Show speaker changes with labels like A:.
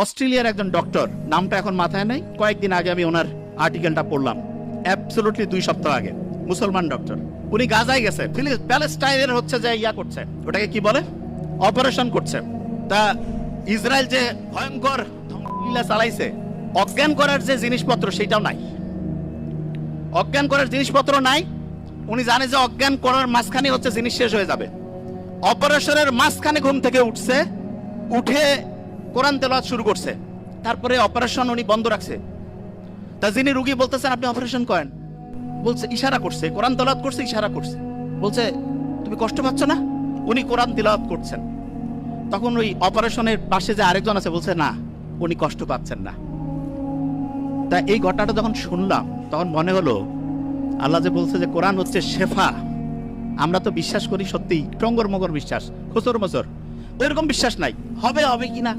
A: অস্ট্রেলিয়ার একজন ডক্টর, নামটা এখন মাথায় নাই, কয়েকদিন আগে আমি ওনার আর্টিকেলটা পড়লাম, অ্যাবসলিউটলি 2 সপ্তাহ আগে, মুসলমান ডক্টর। উনি গাজায় গেছে, প্যালেস্টাইনের হচ্ছে যে ইয়া করছে, ওটাকে কি বলে, অপারেশন করছে। তা ইসরায়েল যে ভয়ঙ্কর ধ্বংসলীলা চালাইছে, অজ্ঞান করার যে জিনিসপত্র সেটাও নাই, অজ্ঞান করার জিনিসপত্র নাই। উনি জানে যে অজ্ঞান করার মাঝখানে হচ্ছে জিনিস শেষ হয়ে যাবে। অপারেশনের মাঝখানে ঘুম থেকে উঠছে, উঠে কোরআন তেলাওয়াত শুরু করছে, তারপরে অপারেশন উনি বন্ধ রাখছে। তা যিনি রুগী বলতেছেন আপনি অপারেশন করেন, বলছে ইশারা করছে, কোরআন তেলাওয়াত করছে, ইশারা করছে, বলছে তুমি কষ্ট পাচ্ছ না? উনি কোরআন তেলাওয়াত করছেন, তখন ওই অপারেশনের পাশে যে আরেকজন আছে বলছে না, উনি কষ্ট পাচ্ছেন না। তা এই ঘটনাটা যখন শুনলাম তখন মনে হলো আল্লাহ যে বলছে যে কোরআন হচ্ছে শেফা, আমরা তো বিশ্বাস করি সত্যি টঙ্গর মগর বিশ্বাস, খোসর মসর, এরকম বিশ্বাস নাই, হবে হবে কিনা